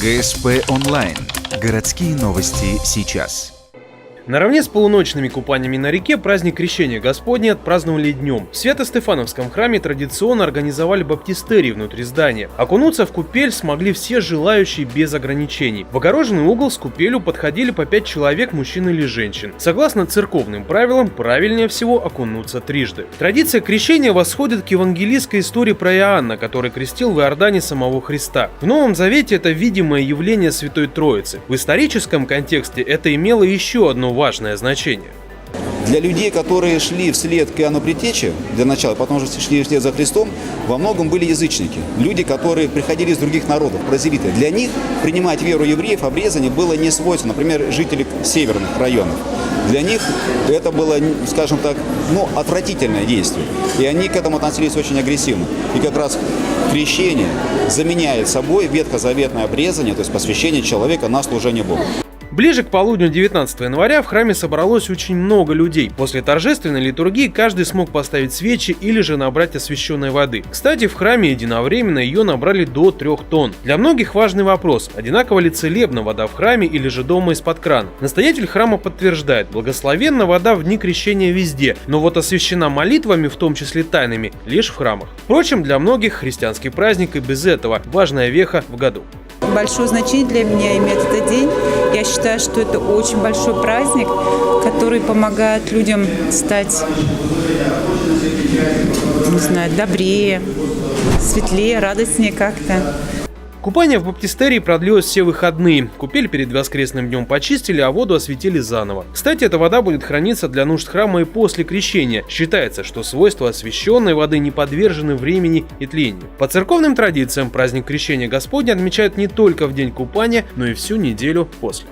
ГСП онлайн. Городские новости сейчас. Наравне с полуночными купаниями на реке праздник Крещения Господня отпраздновали днем. В Свято-Стефановском храме традиционно организовали баптистерий внутри здания. Окунуться в купель смогли все желающие без ограничений. В огороженный угол с купелью подходили по 5 человек, мужчин или женщин. Согласно церковным правилам, правильнее всего окунуться трижды. Традиция крещения восходит к евангелистской истории про Иоанна, который крестил в Иордане самого Христа. В Новом Завете это видимое явление Святой Троицы. В историческом контексте это имело еще одно важное значение. Для людей, которые шли вслед к Иоанну Предтече, для начала, потом уже шли вслед за Христом, во многом были язычники. Люди, которые приходили из других народов, прозелиты. Для них принимать веру евреев, обрезание было не свойственно. Например, жители северных районов. Для них это было, скажем так, отвратительное действие. И они к этому относились очень агрессивно. И как раз крещение заменяет собой ветхозаветное обрезание, то есть посвящение человека на служение Богу. Ближе к полудню 19 января в храме собралось очень много людей. После торжественной литургии каждый смог поставить свечи или же набрать освященной воды. Кстати, в храме единовременно ее набрали до 3 тонн. Для многих важный вопрос: одинаково ли целебна вода в храме или же дома из-под крана? Настоятель храма подтверждает: благословенна вода в дни крещения везде, но вот освящена молитвами, в том числе тайными, лишь в храмах. Впрочем, для многих христианский праздник и без этого важная веха в году. Большое значение для меня имеет этот день. Я считаю, что это очень большой праздник, который помогает людям стать, добрее, светлее, радостнее как-то. Купание в баптистерии продлилось все выходные. Купель перед воскресным днем почистили, а воду осветили заново. Кстати, эта вода будет храниться для нужд храма и после крещения. Считается, что свойства освященной воды не подвержены времени и тлению. По церковным традициям праздник Крещения Господня отмечают не только в день купания, но и всю неделю после.